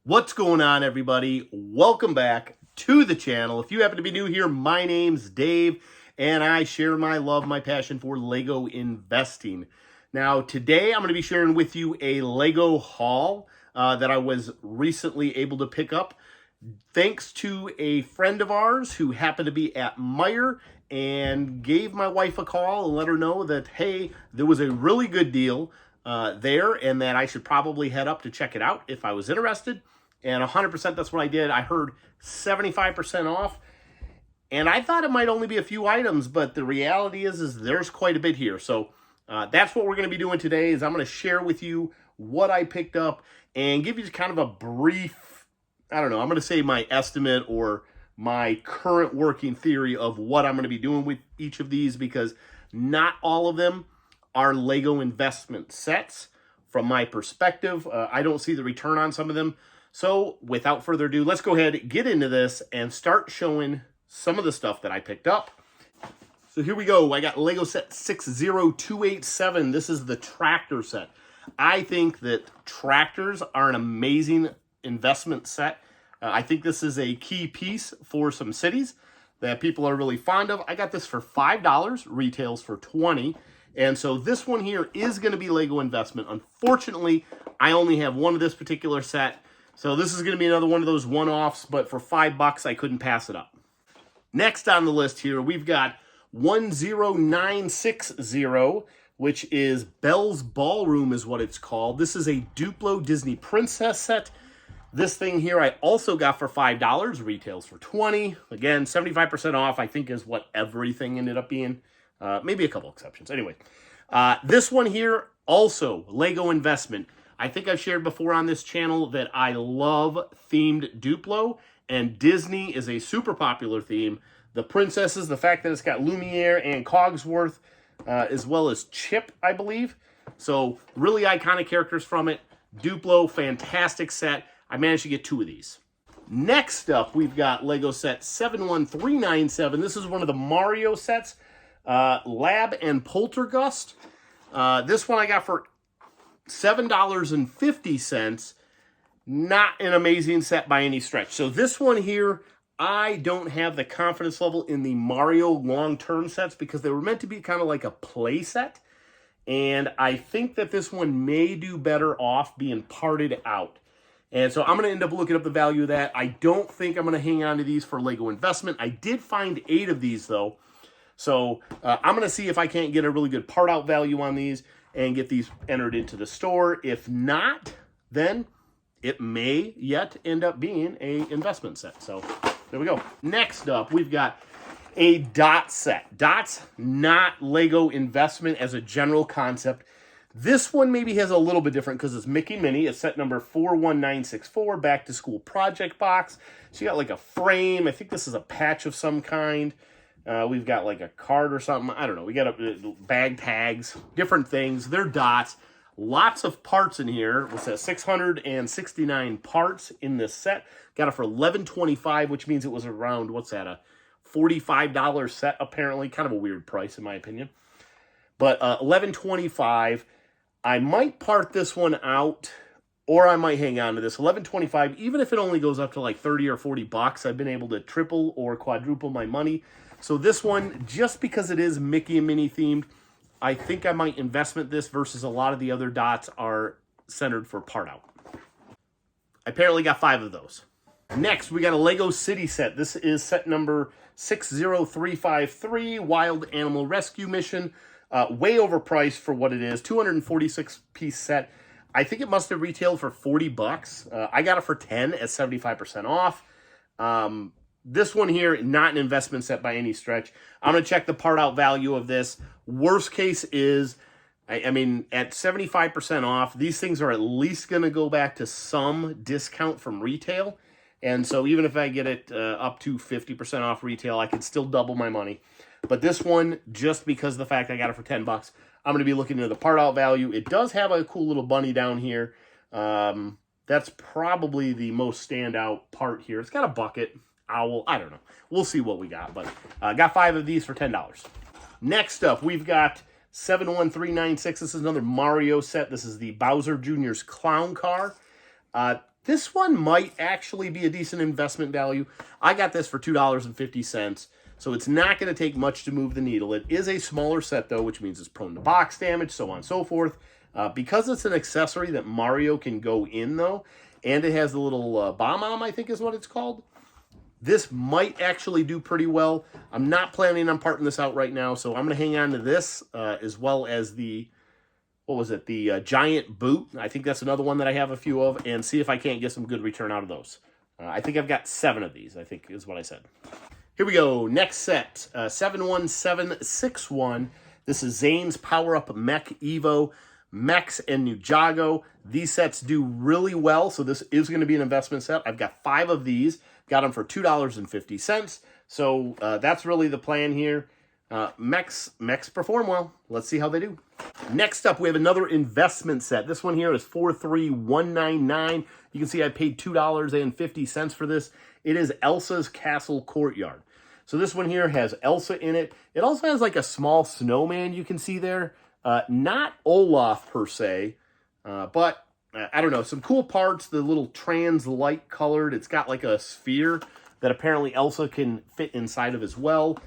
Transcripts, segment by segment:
What's going on, everybody? Welcome back to the channel. If you happen to be new here, my name's Dave, and I share my love, my passion for Lego investing. Now, today I'm going to be sharing with you a Lego haul that I was recently able to pick up thanks to a friend of ours who happened to be at Meijer and gave my wife a call and let her know that, hey, there was a really good deal there and that I should probably head up to check it out if I was interested. And 100% that's what I did. I heard 75% off. And I thought it might only be a few items, but the reality is there's quite a bit here. So that's what we're going to be doing today is I'm going to share with you what I picked up and give you kind of a brief, I don't know, I'm going to say my estimate or my current working theory of what I'm going to be doing with each of these, because not all of them are Lego investment sets from my perspective. I don't see the return on some of them. So without further ado, let's go ahead, get into this, and start showing some of the stuff that I picked up. So here we go. I got Lego set 60287. This is the tractor set. I think that tractors are an amazing investment set. I think this is a key piece for some cities that people are really fond of. I got this for $5, retails for $20. And so this one here is going to be Lego investment. Unfortunately, I only have one of this particular set. So this is going to be another one of those one-offs, but for $5, I couldn't pass it up. Next on the list here, we've got 10960, which is Belle's Ballroom is what it's called. This is a Duplo Disney Princess set. This thing here I also got for $5, retails for $20. Again, 75% off, I think is what everything ended up being. Maybe a couple exceptions. Anyway, this one here, also Lego investment. I think I've shared before on this channel that I love themed Duplo, and Disney is a super popular theme. The princesses, the fact that it's got Lumiere and Cogsworth, as well as Chip, I believe. So really iconic characters from it. Duplo, fantastic set. I managed to get 2 of these. Next up, we've got Lego set 71397. This is one of the Mario sets. Lab and Poltergust. This one I got for $7.50. Not an amazing set by any stretch. So this one here, I don't have the confidence level in the Mario long-term sets because they were meant to be kind of like a play set. And I think that this one may do better off being parted out. And so I'm going to end up looking up the value of that. I don't think I'm going to hang on to these for Lego investment. I did find 8 of these though. So I'm going to see if I can't get a really good part out value on these and get these entered into the store. If not, then it may yet end up being a investment set. So there we go. Next up, we've got a dot set. Dots, not Lego investment as a general concept. This one maybe has a little bit different because it's Mickey Minnie. It's set number 41964, back to school project box. So you got like a frame. I think this is a patch of some kind. We've got like a card or something. I don't know. We got bag tags, different things. They're dots. Lots of parts in here. It says 669 parts in this set. Got it for $11.25, which means it was around, what's that, a $45 set apparently. Kind of a weird price in my opinion. But $11.25. I might part this one out, or I might hang on to this. $11.25, even if it only goes up to like 30 or 40 bucks, I've been able to triple or quadruple my money. So this one, just because it is Mickey and Minnie themed, I think I might investment this versus a lot of the other dots are centered for part out. I apparently got 5 of those. Next, we got a Lego City set. This is set number 60353, Wild Animal Rescue Mission. Way overpriced for what it is. 246-piece set. I think it must have retailed for 40 bucks. I got it for 10 at 75% off. This one here, not an investment set by any stretch. I'm going to check the part out value of this. Worst case is, I mean, at 75% off, these things are at least going to go back to some discount from retail. And so even if I get it up to 50% off retail, I could still double my money. But this one, just because of the fact I got it for 10 bucks, I'm going to be looking into the part out value. It does have a cool little bunny down here. That's probably the most standout part here. It's got a bucket. Owl, I don't know. We'll see what we got, but got 5 of these for $10. Next up, we've got 71396. This is another Mario set. This is the Bowser Jr.'s Clown Car. This one might actually be a decent investment value. I got this for $2.50, so it's not going to take much to move the needle. It is a smaller set, though, which means it's prone to box damage, so on and so forth. Because it's an accessory that Mario can go in, though, and it has the little bomb-omb, I think is what it's called, this might actually do pretty well. I'm not planning on parting this out right now, so I'm going to hang on to this, as well as the... what was it? The giant boot. I think that's another one that I have a few of, and see if I can't get some good return out of those. I think I've got 7 of these, I think is what I said. Here we go. Next set, 71761. This is Zayns PowerUp Mech Evo, Mechs, and Ninjago. These sets do really well, so this is going to be an investment set. I've got 5 of these. Got them for $2.50. So that's really the plan here. Mechs perform well. Let's see how they do. Next up, we have another investment set. This one here is 43199. You can see I paid $2.50 for this. It is Elsa's Castle Courtyard. So this one here has Elsa in it. It also has like a small snowman you can see there. Not Olaf per se, but I don't know, some cool parts. The little trans light colored. It's got like a sphere that apparently Elsa can fit inside of as well.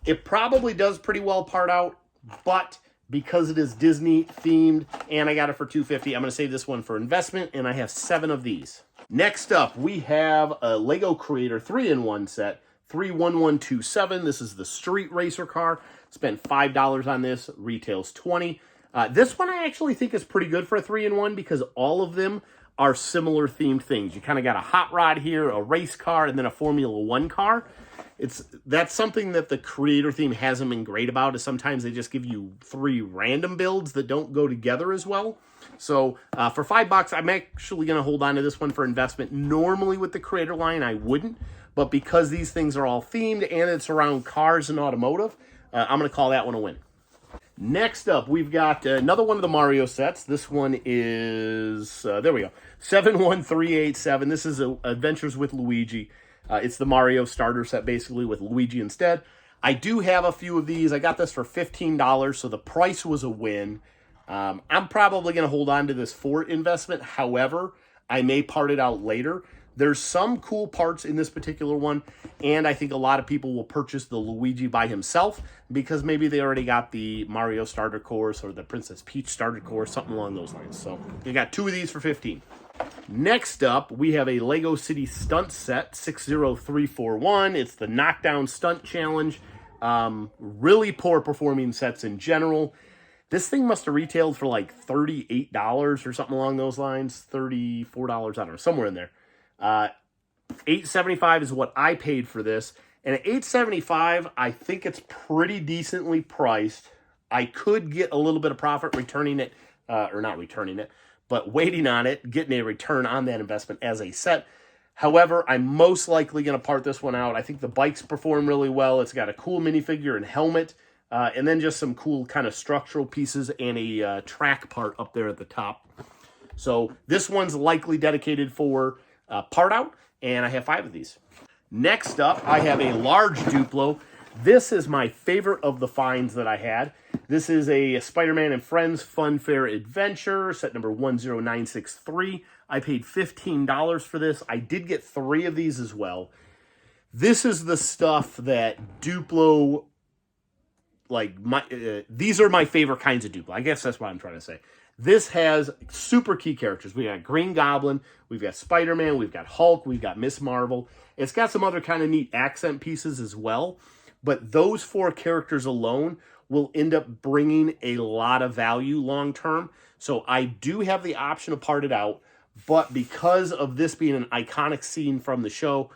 It probably does pretty well part out, but because it is Disney themed and I got it for $2.50, I'm going to save this one for investment, and I have 7 of these. Next up, we have a Lego Creator 3-in-1 set, 31127. This is the street racer car. Spent $5 on this, retails $20. This one I actually think is pretty good for a 3-in-1 because all of them are similar themed things. You kind of got a hot rod here, a race car, and then a Formula 1 car. That's something that the creator theme hasn't been great about, is sometimes they just give you 3 random builds that don't go together as well. So for $5, I'm actually going to hold on to this one for investment. Normally with the creator line, I wouldn't, but because these things are all themed and it's around cars and automotive, I'm going to call that one a win. Next up, we've got another one of the Mario sets. This one is, there we go, 71387. This is Adventures with Luigi. It's the Mario starter set, basically, with Luigi instead. I do have a few of these. I got this for $15, so the price was a win. I'm probably going to hold on to this for investment. However, I may part it out later. There's some cool parts in this particular one, and I think a lot of people will purchase the Luigi by himself because maybe they already got the Mario starter course or the Princess Peach starter course, something along those lines. So you got 2 of these for $15. Next up, we have a Lego City Stunt set, 60341. It's the Knockdown Stunt Challenge. Really poor performing sets in general. This thing must have retailed for like $38 or something along those lines. $34, I don't know, somewhere in there. $8.75 is what I paid for this. And at $8.75, I think it's pretty decently priced. I could get a little bit of profit returning it, or not returning it, but waiting on it, getting a return on that investment as a set. However, I'm most likely going to part this one out. I think the bikes perform really well. It's got a cool minifigure and helmet, and then just some cool kind of structural pieces and a track part up there at the top. So this one's likely dedicated for part out, and I have 5 of these. Next up, I have a large Duplo. This is my favorite of the finds that I had. This is a SpiderMan and Friends Fun Fair Adventure, set number 10963. I paid $15 for this. I did get 3 of these as well. This is the stuff that Duplo, like, these are my favorite kinds of Duplo. I guess that's what I'm trying to say. This has super key characters. We got Green Goblin, we've got Spider-Man, we've got Hulk, we've got Miss Marvel. It's got some other kind of neat accent pieces as well. But those 4 characters alone will end up bringing a lot of value long term. So I do have the option to part it out. But because of this being an iconic scene from the show,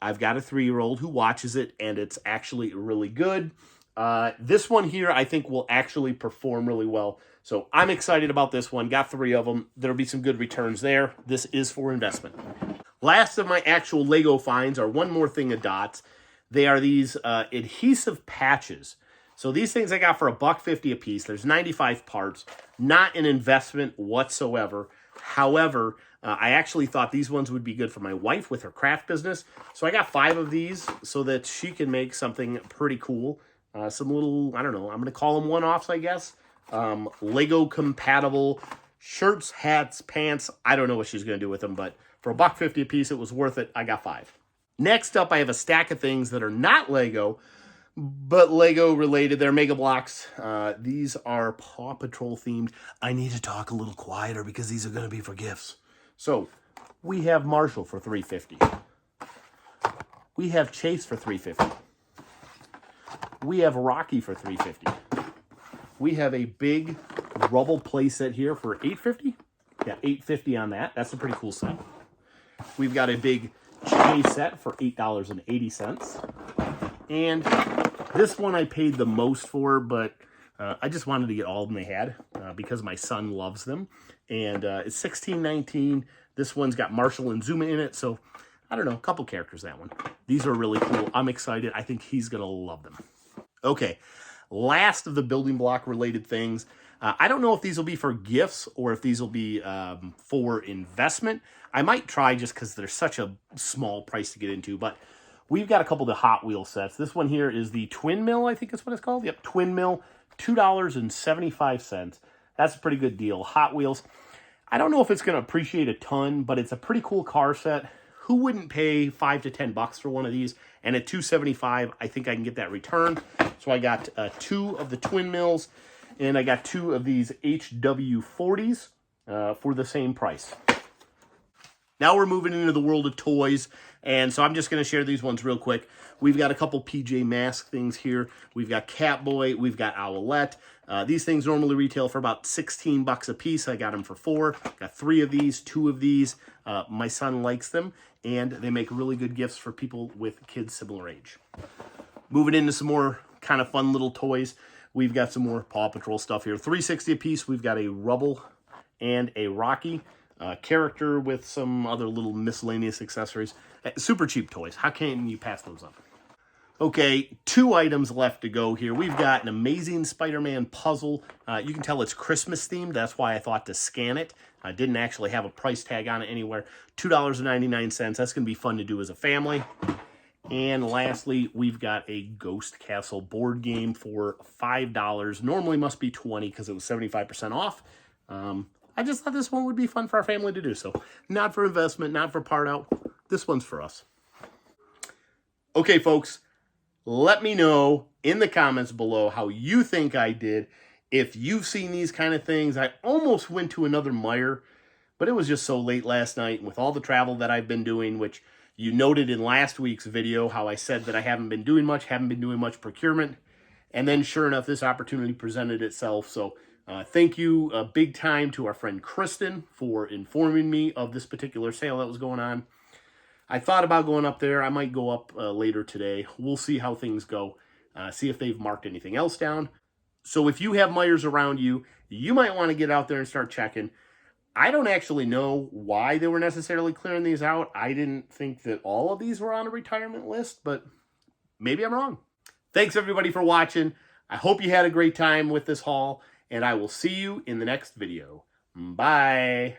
I've got a 3-year-old who watches it, and it's actually really good. This one here, I think, will actually perform really well. So I'm excited about this one. Got 3 of them. There'll be some good returns there. This is for investment. Last of my actual Lego finds are one more thing of dots. They are these adhesive patches. So these things I got for $1.50 a piece. There's 95 parts. Not an investment whatsoever. However, I actually thought these ones would be good for my wife with her craft business. So I got 5 of these so that she can make something pretty cool. Some little, I don't know, I'm going to call them one-offs, I guess. Lego compatible shirts, hats, pants. I don't know what she's going to do with them, but For $1.50 a piece, it was worth it. I got 5. Next up, I have a stack of things that are not Lego, but Lego related. They're Mega Bloks. These are Paw Patrol themed. I need to talk a little quieter because these are going to be for gifts. So we have Marshall for $3.50. We have Chase for $3.50. We have Rocky for $3.50. We have a big Rubble playset here for $8.50. Yeah, $8.50 on that. That's a pretty cool set. We've got a big Chase set for $8.80. And this one I paid the most for, but I just wanted to get all of them they had because my son loves them. And it's $16.19. This one's got Marshall and Zuma in it, so I don't know, a couple characters, that one. These are really cool. I'm excited. I think he's going to love them. Okay, last of the building block related things. I don't know if these will be for gifts or if these will be for investment. I might try just because they're such a small price to get into, but we've got a couple of the Hot Wheels sets. This one here is the Twin Mill, I think is what it's called. Yep, Twin Mill, $2.75. That's a pretty good deal. Hot Wheels. I don't know if it's going to appreciate a ton, but it's a pretty cool car set. Who wouldn't pay $5 to $10 for one of these? And at $2.75, I think I can get that returned. So I got 2 of the Twin Mills, and I got 2 of these HW40s for the same price. Now we're moving into the world of toys, and so I'm just going to share these ones real quick. We've got a couple PJ Masks things here. We've got Catboy. We've got Owlette. These things normally retail for about $16 a piece. I got them for 4. Got 3 of these, 2 of these. My son likes them, and they make really good gifts for people with kids similar age. Moving into some more kind of fun little toys. We've got some more Paw Patrol stuff here. $3.60 a piece. We've got a Rubble and a Rocky character with some other little miscellaneous accessories. Super cheap toys. How can you pass those up? Okay, 2 items left to go here. We've got an amazing Spider-Man puzzle. You can tell it's Christmas themed. That's why I thought to scan it. I didn't actually have a price tag on it anywhere. $2.99. That's going to be fun to do as a family. And lastly, we've got a Ghost Castle board game for $5. Normally must be $20 because it was 75% off. I just thought this one would be fun for our family to do. So not for investment, not for part out. This one's for us. Okay, folks. Let me know in the comments below how you think I did. If you've seen these kind of things, I almost went to another Meijer, but it was just so late last night. And with all the travel that I've been doing, which you noted in last week's video, how I said that I haven't been doing much procurement. And then sure enough, this opportunity presented itself. So thank you big time to our friend Kristen for informing me of this particular sale that was going on. I thought about going up there. I might go up later today. We'll see how things go. See if they've marked anything else down. So if you have Meijers around you, you might want to get out there and start checking. I don't actually know why they were necessarily clearing these out. I didn't think that all of these were on a retirement list, but maybe I'm wrong. Thanks everybody for watching. I hope you had a great time with this haul, and I will see you in the next video. Bye.